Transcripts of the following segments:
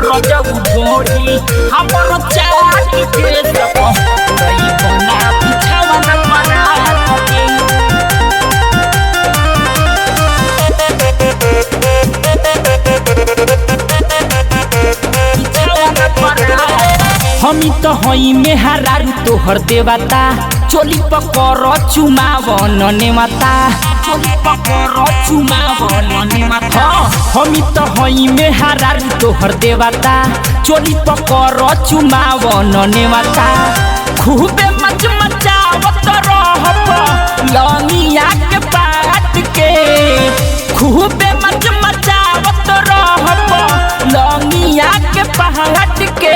रजब ढोरी हमर चाट के सब रही बना बिछावन परात के बिछावन परात हमी तो हई में हरारू तोहर देवता चोली पकर चुमावन नेवता चोली पकर चुमावन नेवता हमी तो हई में हरारू तोहर देवता चोली पकर चुमावन नेवता खूबे मच मचावत रहब लंगिया के पाट के खूबे मच मचावत रहब लंगिया के पहाट के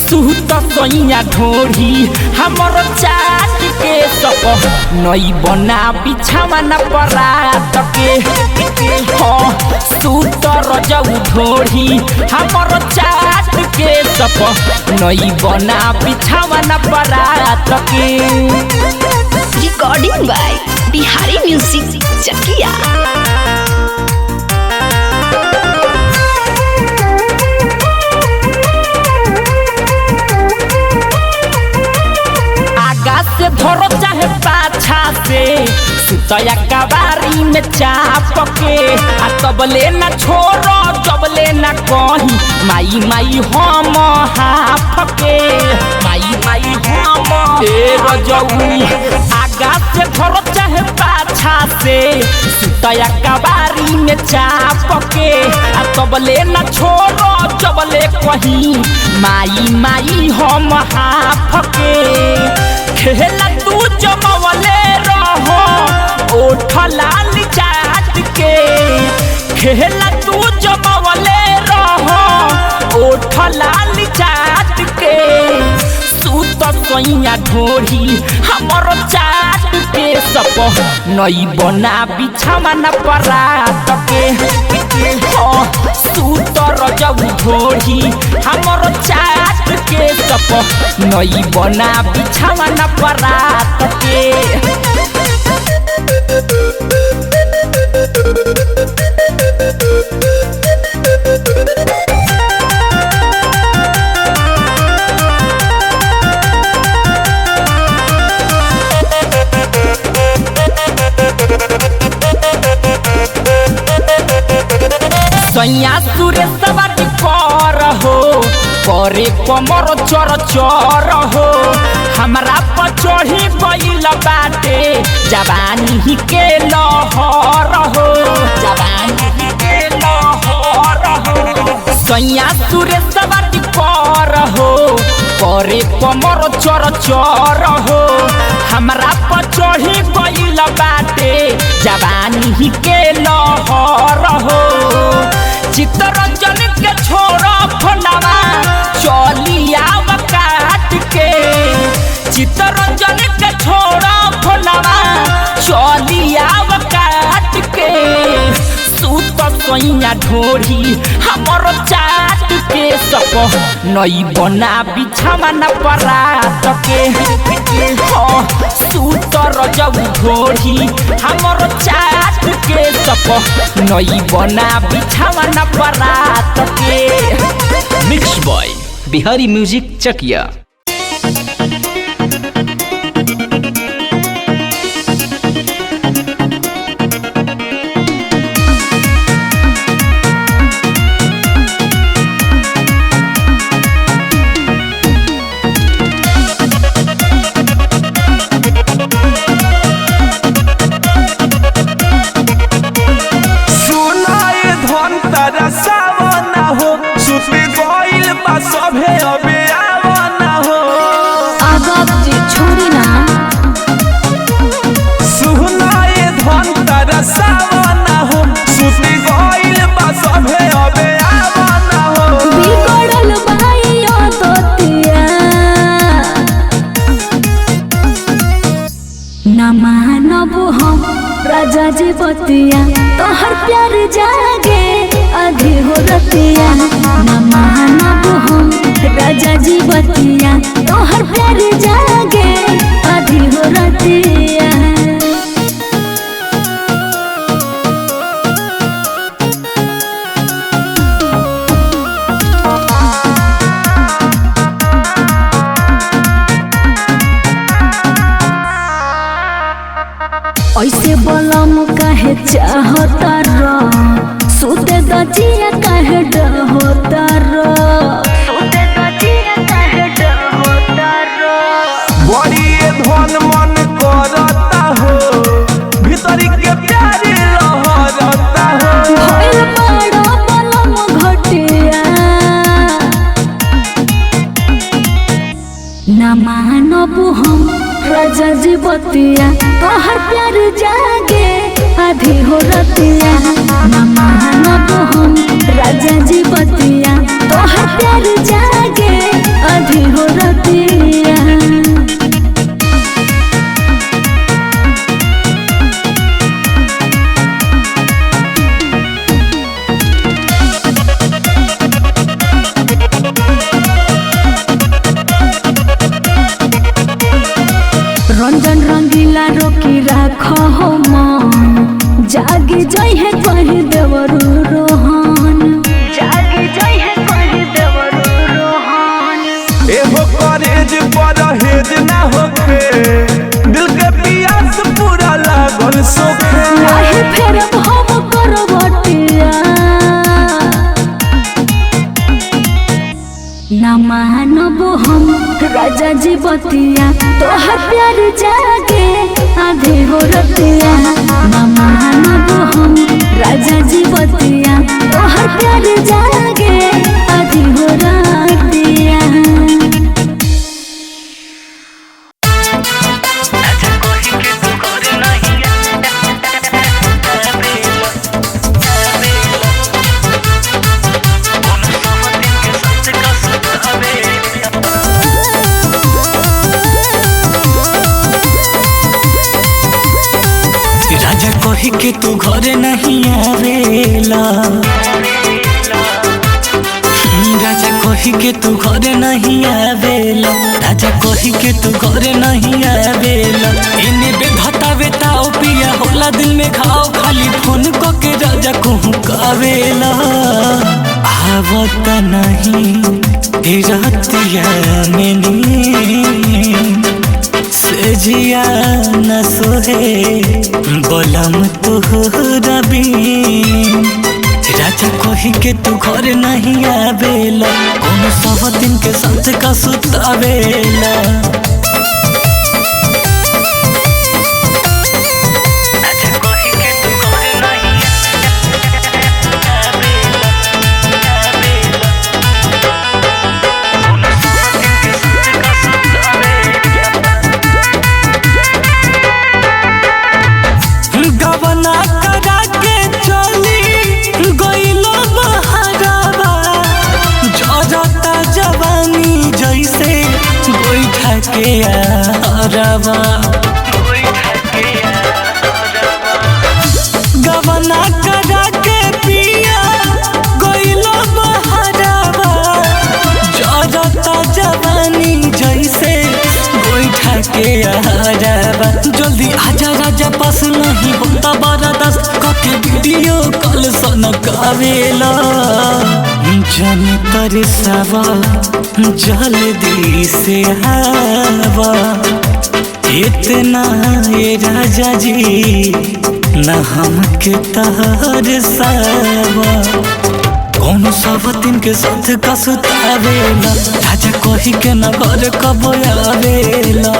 सुत सैया ढोरी हमर चाट के सब नई बना बिछावन परात के हाँ सुत रजब ढोरी हमर चाट के सब नई बना बिछावन परात के। रिकॉर्डिंग बाय बिहारी म्यूजिक चकिया। से धरो चाहे पाछा से सुतया कबारी में चाप के आ तबले न छोड़ो जबले न कहीं माई माई हम हाफ के माई माई हम रजऊ आगा से धरो चाहे पाछा से सुतया कबारी में चाप के आ तबले न छोड़ो जबले कहीं माई माई हम हाफ के खेला तू जमवले रहो ओठ लाल चाट के खेला तू जमवले रहो ओठ लाल चाट के सुत सैया ढोरी हमर चाट के सब नई बना बिछावन परात के सुत रजब ढोरी हमर चाट के सब नई बना बिछावन परात के। सैया सुरे सवार कर हो करे कमर चर चर हो हमरा पर चढ़ी गइल बाटे जवानी के लहर हो जवानी के लहर हो सैया सुरे सवार कर हो करे कमर चर चर हो हमरा पर चढ़ी गइल बाटे जवानी के लहर हो चित्तरंजन के छोड़ा फनावा चलिया काट के चित्तरंजन के छोड़ा फनावा चलिया काट के सुत सैया ढोरी हमर चाट के सब नई बना बिछावन परात के सुत रजब ढोरी हमर चाट के सब नई बना बिछावन परात के। मिक्स बॉय बिहारी म्यूजिक चकिया। सभे अबे आवना हो आगब जी छोड़ी ना सुनाए धन तरसावना हो सुती गइल बा सभे अबे आवना हो बिगड़ल भाइयो तोतिया ना मानब हम राजा जी बतिया तोहर प्यार जागे आधी हो रतिया ना मानब हम राजा जी बतिया तोहर प्यार जागे आधी हो रतिया। ऐसे बलम काहे चाहता रो सुते दजिया काहे डहोता रो सुते दजिया काहे डहोता रो बड़ी धन मन करता हो भीतरी के प्यारे लहरता हो भइल बड़ा बलम घटिया ना मानबू हम राजा जी बतिया तोहर प्यार जागे आधी हो रतिया ना मानबू हम राजा जी बतिया तोहर प्यार जागे आधी हो रतिया रंजन रंगीला रोकी राखो हो मन जागी जई है कही देवरू रोहन जागी जई है कही देवरू रोहन एहो करेज पर हेज ना होखे दिल के पियास पूरा लागल सोखे नाही फेर हम करवटिया ना मानबो हम राजा जी बतिया तोहर प्यार जागे आधे हो रतिया ना मानबो हम राजा जी बतिया तोहर प्यार जागे आधे हो रतिया राजा कही के तू घरे नहीं आवेला राजा कही के तू घरे नहीं आवेला राजा कही के तू घरे नहीं आवेला इने बेधता बेताओ पिया होला दिल में खाओ खाली फोन को के राजा कहूँ कावेला आवता नहीं रतिया में नींद सजिया न सोहे बोलम तुहरा बीन राजा कही के तू घर नहीं आवेला कोनो सब दिन के साथ का सुतावेला गवना करा के पिया गोइलो बहरावा जरता जवानी जैसे गोइठा के आरावा जल्दी आजा राजा पास नहीं होता बरदास कके वीडियो कॉल सनकावेला जन तरसावा जल्दी से आवा इतना ये राजा जी न हमके तार सावा कौन सब दिन के साथ का सुतावेला राजा कही के न घर कब आवेला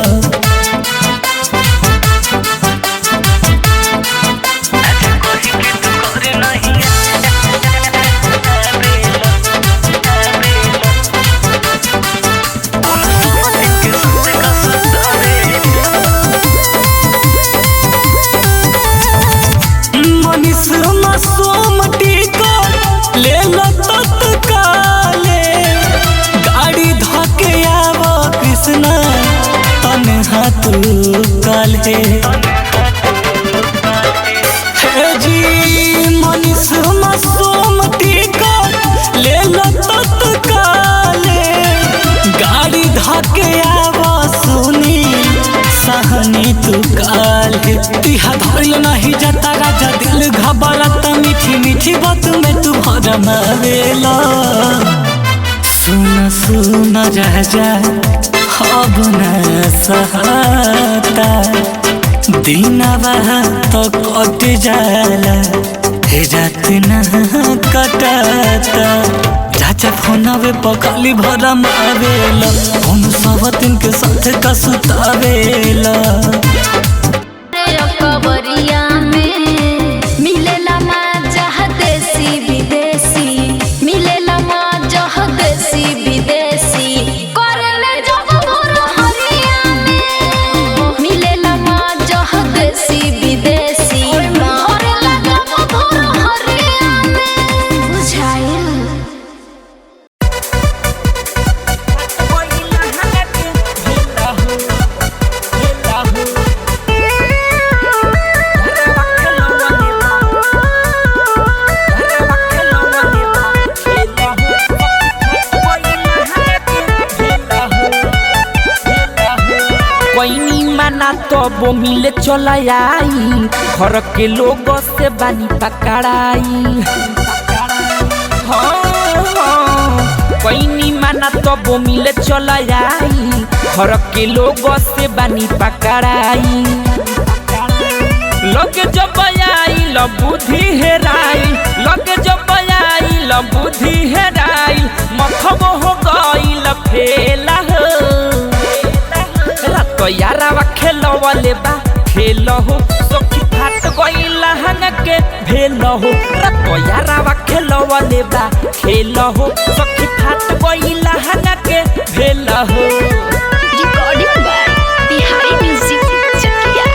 हे जी मनीष मासूम टिकट ले लो तत्काले गाड़ी धके आवा सुनी सहनी तू काल तिहा धरल नहीं जाता राजा दिल घबराता मीठी मीठी बात में तू भरमावेला सुन सुन राजा अब न सहाता दिनवा तो कट जाला रात ना कटाता चाचा फोनवे पकली भरा मावेला फोन सब दिन के साथ का सुतावेला कवरिया में मिलेला मजा देसी विदेशी मिलेला मजा देसी विदेशी करले जब भोर हरिया में मिलेला मजा देसी विदेशी करले जब भोर हरिया में बुझाइल कोइनी माना तो वो मिले चला आई घर के लोग से बानी पकड़ाई कोइनी माना तो वो मिले चला आई घर के लोग से बानी पकड़ाई लगे जब आई ल बुद्धि हेराई लगे जब आई ल बुद्धि हेराई मखबो हो गई ल फेला हो तो यारावा खेलवले बा खेल हो सखी फाट गइला हंग के भेल हो तो यारावा खेलवले बा खेल हो सखी फाट गइला हंग के भेल हो रिकॉर्डिंग बाय बिहारी म्यूजिक चकिया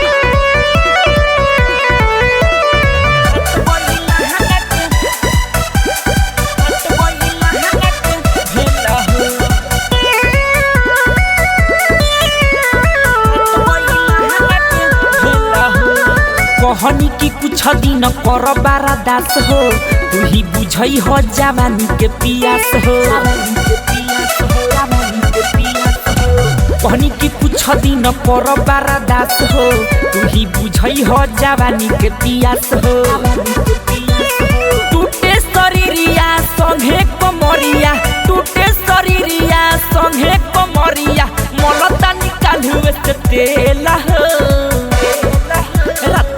कहनी की कुछ दिन कर बारा दास हो तू ही बुझई हो जवानी के पियास हो कहनी की कुछ दिन कर बारा दास हो तू ही बुझई हो जवानी के पियास हो टूटे शरीरिया संगे कमरिया टूटे शरीरिया संगे कमरिया मलता निकाल हुए से तेला हो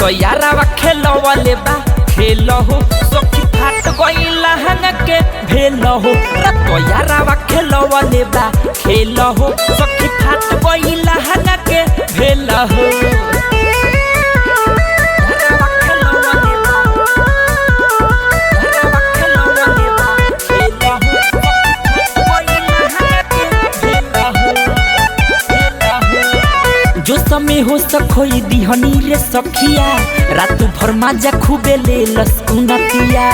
तो यारावा खेलवले बा खेल हो सखी फाट गइला हंग के भेल हो तो यारावा खेलवले बा खेल हो सखी फाट गइला हंग के भेल हो जो समय हो सखोई दिहनी रे सखिया रात भर माजा खूबे ले लसकुनतिया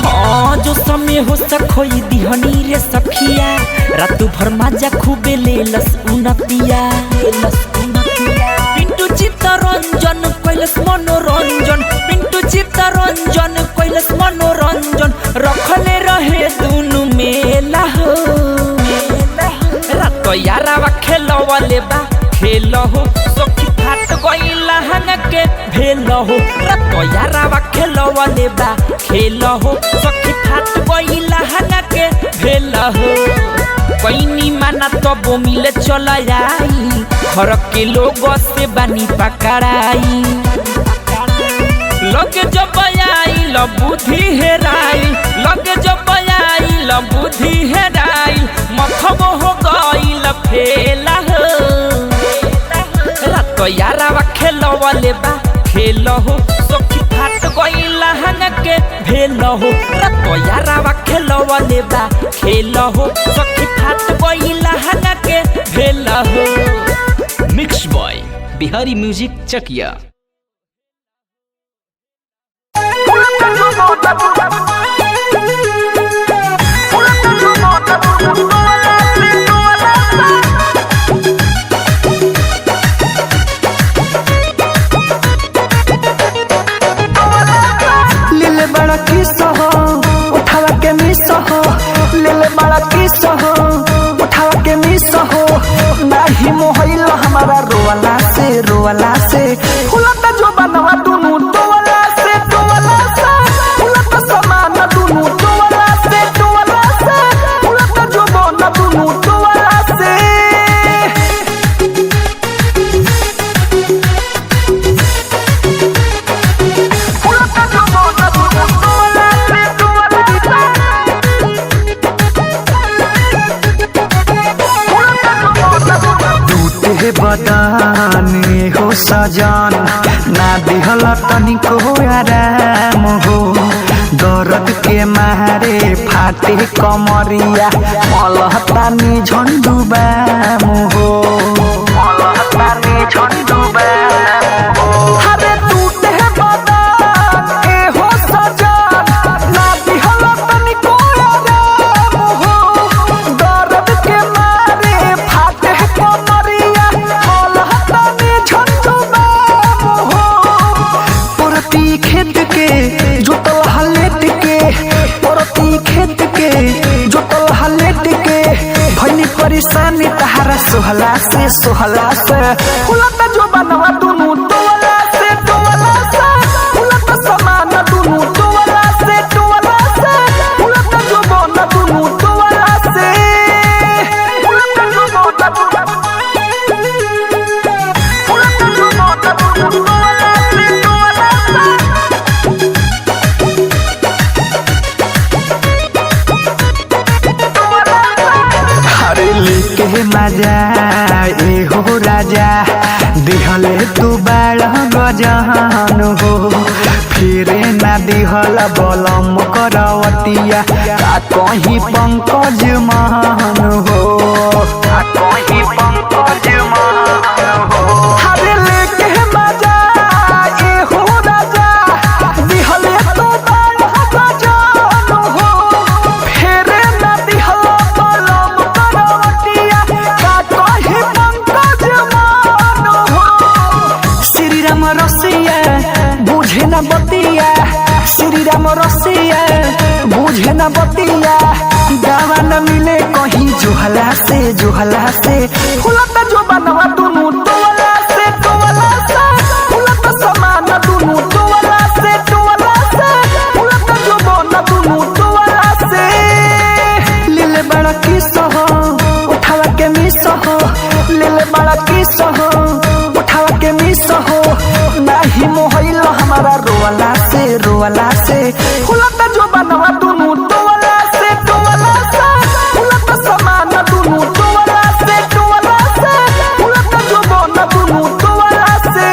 हाँ जो समय हो सखोई दिहनी रे सखिया रात भर माजा खूबे ले लसकुनतिया पिंटू चित्तरंजन कैलस मनोरंजन पिंटू चित्तरंजन कैलस मनोरंजन रखले रहे दुनु मेला हो तो यारावा खेलवले बा खेल हो सखी फाट गइला हंग के भेल हो तो यारावा खेलवले बा खेल हो सखी फाट गइला हंग के भेल हो कोइनी माना तो वो मिले चला आई घर के लोग से बानी पकड़ाई लगे जब आई ल बुद्धि हेराई लगे जब आई ल बुद्धि हेराई मखबो हो गई ल फेला हो तो यारावा खेलवले बा खेल हो सखी फाट गइला हंग के भेल हो तो यारावा खेलवले बा खेल हो सखी फाट गइला हंग के भेल हो मिक्स बॉय बिहारी म्यूजिक चकिया लेले बड़ा किस हो उठावा के मिस हो लेले बड़ा किस हो उठावा के मिस हो नाही मोहइल हमारा रोवाला से फुलता जो बनवा दुनु तोवाला से फुलता समान दुनु तोवाला से फुलता जो बन दुनु तोवाला से सजन ना दिहल तनिको आराम हो दर्द के मारे फाटे कमरिया मलहतानी झंडू बाम हो मलहतानी झंडू बाम हो हरे टूटे बदन ए हो सजन ना दिहल तनिको आराम हो दर्द के मारे फाटे कमरिया मलहतानी झंडू बाम हो पुरती खेत के जुतल हलेट के परती खेत के जोतल हलेट के भइनी परेशानी तहारा सोहला से फुलत जो बनवा दुनु टोला से फुलत समान दुनु टोला से फुलत जो बन दुनु टोला से फुलत जो बन दुनु टोला से हरे लेके मजा ए हो राजा दिहले तू बाड़ गजन हो फिरे ना दिहल बलम करवतिया का कहीं पंकज मान हो कहीं पंकज मान हो हरे लेके मजा ए हो राजा दिहले तू बाड़ गजन हो फेरे ना दिहल बलम करवतिया का कहीं पंकज मान हो श्री राम रसिया बुझे न बतिया श्री राम रसिया बुझे न बतिया दावा न मिले कहीं जुहला से फुलत जो बनवा दुनु टोला से फुलत समान दुनु टोला से फुलत जो बन दुनु टोला से लीले बड़ा किस हो उठावा के मिस हो लीले बड़ा किस हो उठावा के मिस हो नाही मोहइल हमारा रोवाला से फुलत जो बनवा दुनु टोला से फुलत समान दुनु टोला से फुलत जो बन दुनु टोला से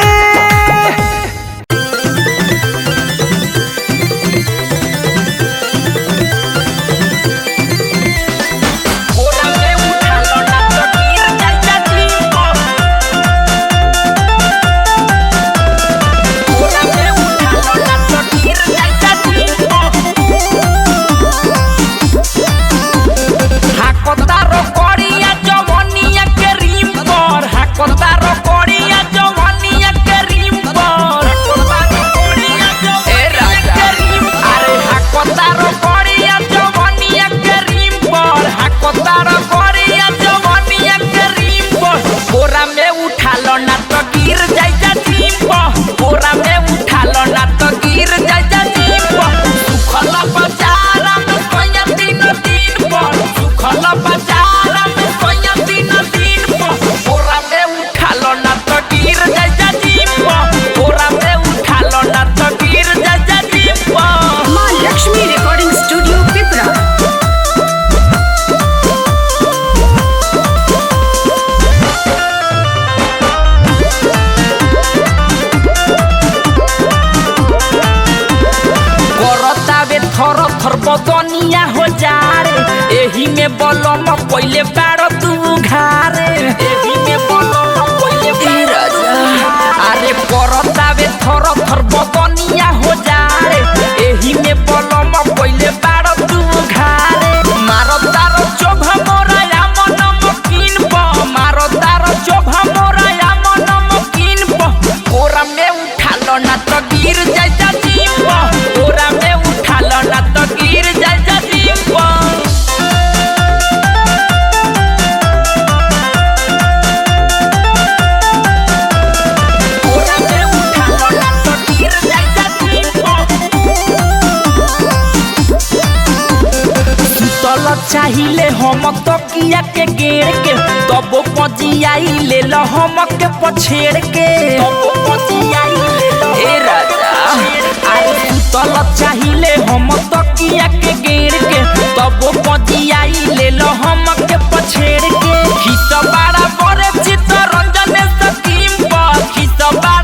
बदनिया हो जा रे एही में बलम पहिले बाड़ तू घारे एही में बलम पहिले राजा अरे करतावे थर बदनिया हो जा रे एही में बलम पहिले बाड़ तू घारे मारदार चोभा मोरा या मन मकीन प मारदार चोभा मोरा या मन मकीन प कोरा में उठा लो ना तो गिर जाय जा जीव कोरा में उठा लो ना तो गिर जाय जा जीव कोरा में उठा लो ना तो गिर जाय जा जीव सुतल चाहिए हम तो किया के गेर के तब पजियाई ले लो हम के पछेड़ के तब पजियाई ले लो ए राजा अरे सुतल चाहिए हम तो किया के गेर के तब पजियाई ले लो हम के पछेड़ के खिस बड़ा बड़े चित्तरंजन स्कीम पर खिस बड़ा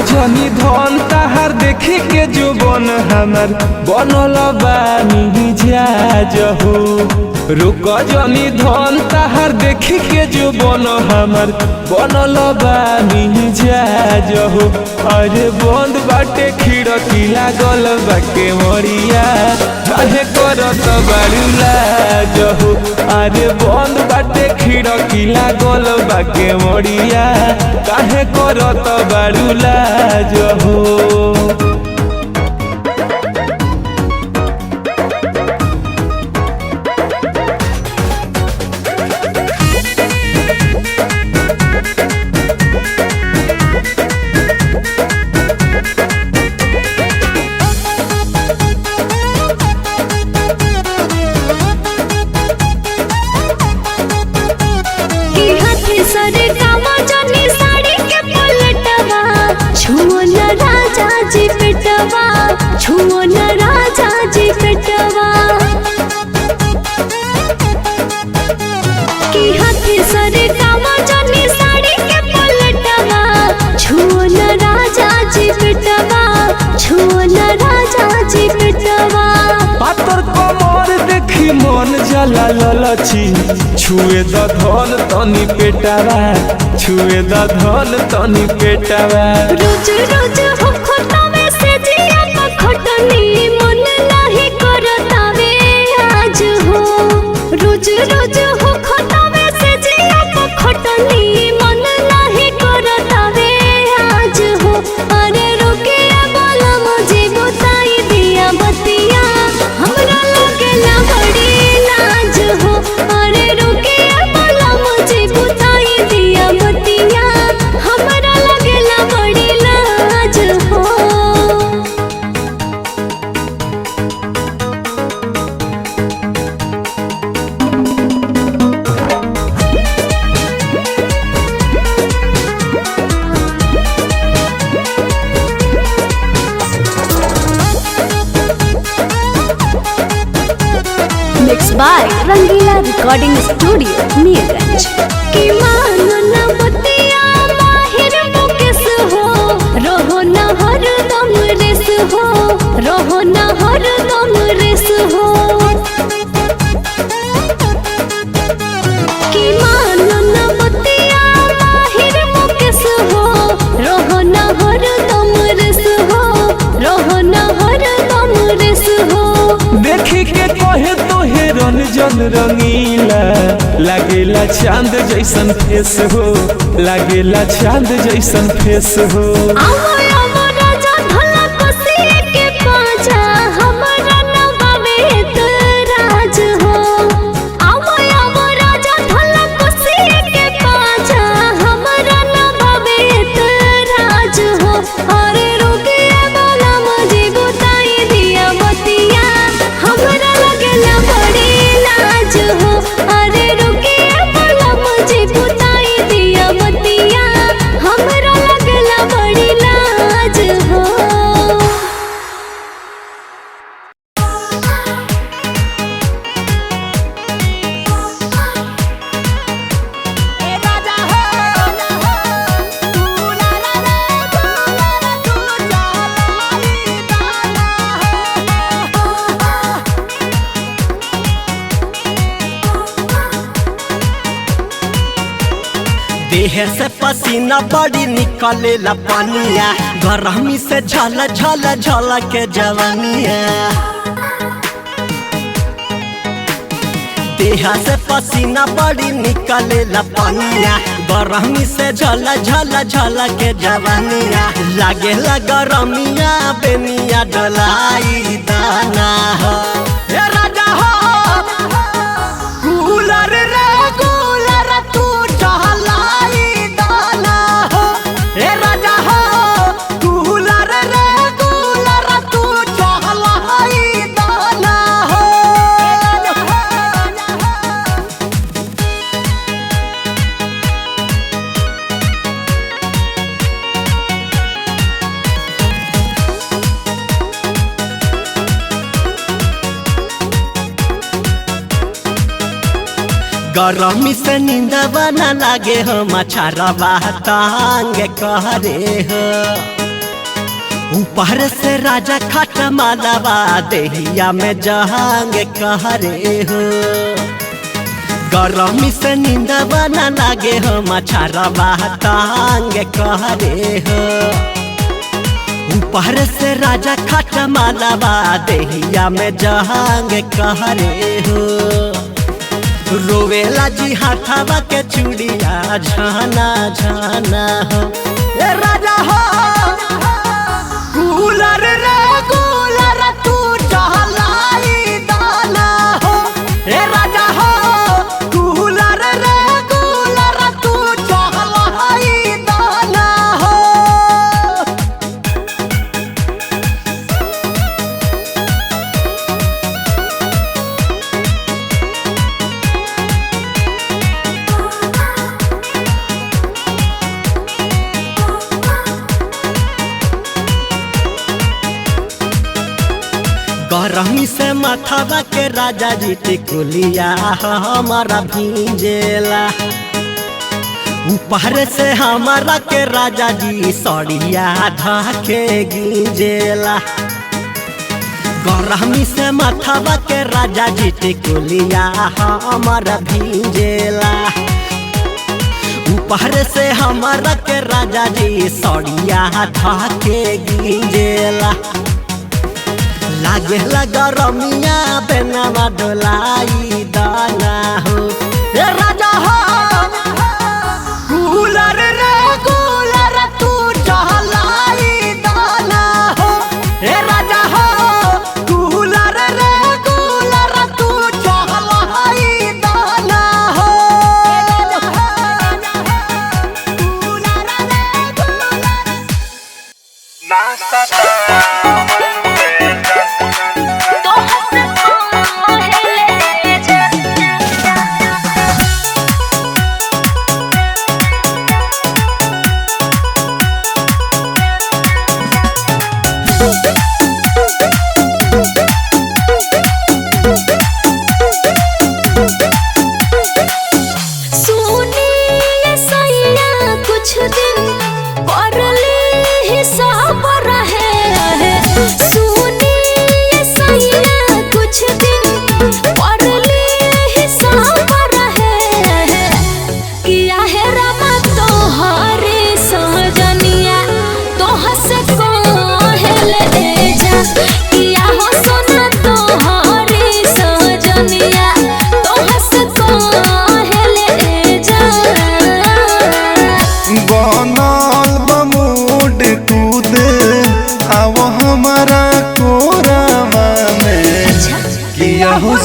जनी धन ताहार देखे के जो बन हमार बनल बानी जाज हो। रुक जनी धन ताहार देखे के जो बन हमार बनल बानी जाज हो। अरे बंद बाटे खिड़की लागल बाके मरिया काहे करत बारू लाज हो। अरे बंद बाटे खिड़की लागल बाके मरिया काहे करत बारू लाज हो। छुओ न राजा जी पेटवा की हाथी सरे कामा जनी साड़ी के पलटवा। छुओ न राजा जी पेटवा, छुओ न राजा जी पेटवा। पातर कमर देखी मन जला ललची छुए द धन तनी पेटवा, छुए द धन तनी पेटवा। रोज रोज हो खोटावे से जिया खटनी मन नहीं करतावे आज हो। रोज रोज हो खोटावे से जिया खटनी मन नहीं करतावे आज हो। अरे रुके बोला मुझे बताई दिया बतिया हमरा लगेला बड़ी लाज हो। अरे रुके बोला मुझे बताई दिया बतिया हमरा लगेला बड़ी लाज हो। Mixed by Rangila Recording Studio, Neerganj. की मानो न बतिया माहिर मुकेश हो, रहो न हर दम रेस हो, रहो न हर दम रेस हो। की मानो न बतिया माहिर मुकेश हो, रहो न हर दम रेस हो, रहो न हर दम रेस हो। देखी के कहे तोहे रंजन रंगीला लागेला चांद जैसन फेस हो, लागेला चांद जैसन फेस हो। आवो आवो राजा भला कोसी के पाजा हमरा न बावे राज हो। आवो आवो राजा भला कोसी के पाजा हमरा न बावे राज हो। अरे रुके बोला मुझे बताई दिया बतिया हमरा लगेला बड़ी लाज हो। अरे रुके बोला मुझे बताई दिया बतिया हमरा लगेला बड़ी लाज हो। देह से पसीना बड़ी निकलेला पानिया, गरमी से झल झल झल के जवानिया। देह से पसीना बड़ी निकलेला पानिया, गरमी से झल झल झल के जवानिया। लागेला गरमिया बेनिया डोलाई दाना हो। ए राजा हो कूलर रे कूलर तू चलाई दाना हो। ए राजा हो कूलर रे कूलर तू चलाई दाना हो। गरमी से नींदवा न लागे हो, मछरवा तांग करे हो। ऊपर से राजा खट मालवा देहिया में जहांग कहरे हो गरमी से नींदवा न लागे हो मछरवा तांग कहरे हो ऊपर से राजा खट मालवा देहिया में जहांग कहरे हो रोवेला जी हाथावा के चूड़िया झाना झाना हो ए राजा हो कूलर रे कूलर तू चलाई दाना हो ए राजा हो कूलर रे कूलर तू चलाई दाना हो गरमी से माथावा के राजा जी टिकुलिया हमारा भींजेला ऊपर से हमारा के राजा जी सड़िया ढाके गींजेला गरमी से माथावा के राजा जी टिकुलिया हमारा भींजेला ऊपर से हमारा के राजा जी सड़िया ढाके गींजेला लागे लगा रमिया बेनावा डोलाई दाना हो ए राजा हो कूलर रे कूलर तू चलाई दाना हो ए राजा हो कूलर रे कूलर तू चलाई दाना हो कूलर रे कूलर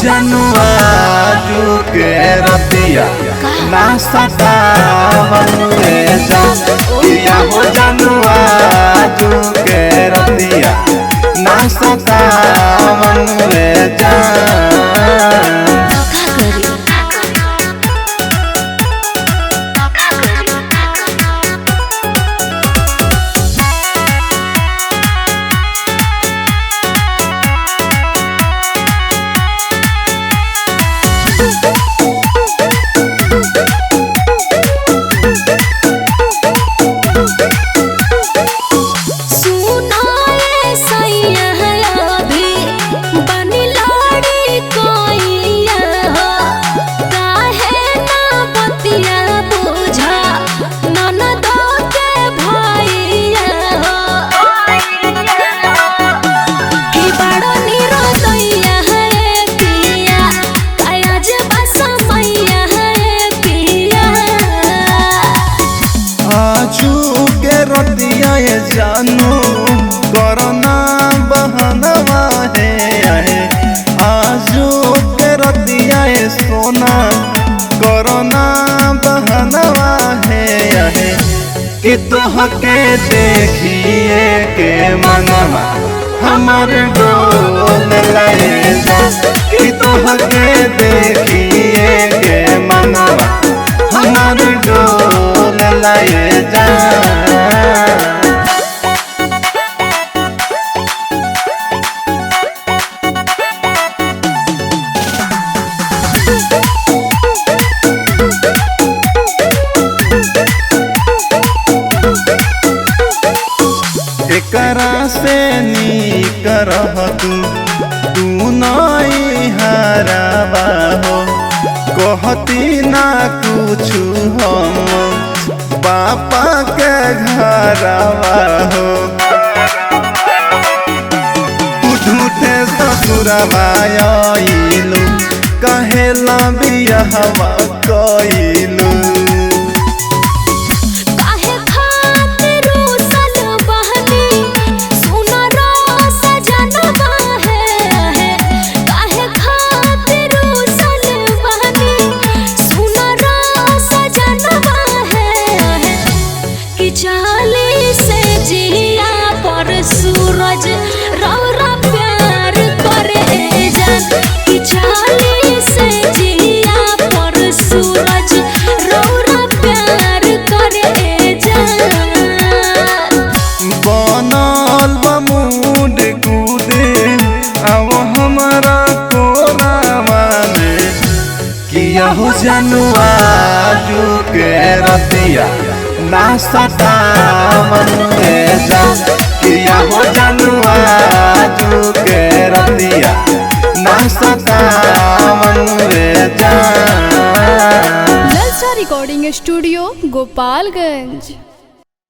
जनुआ जो के रतिया ना सतावन में जा किया हो जनुआ जो के रतिया ना सतावन में जा जानू कोरोना बहनवा है आजू के रतिया सोना कोरोना बहनवा है कि तोहके देखिए के मनवा हमार डोल लगे कि तोहके देखिए के मनवा हमार डोल लगे जा रह तू नहीं हरावा हो कहती ना कुछ हम पापा के घरवा हो झूठे ससुरवा आइलू कहेला बियाहवा कइलू सूरज रौरा प्यार करे जा कि चाली से जिया पर सूरज रौरा प्यार करे जा बनल बमूड कूदे अब हमारा कोरावा में किया हो जनुआ जो के रतिया ना सता मन में जा किया हो जनुआ जो के रतिया ना सता मन में जा। ललचा रिकॉर्डिंग स्टूडियो गोपालगंज।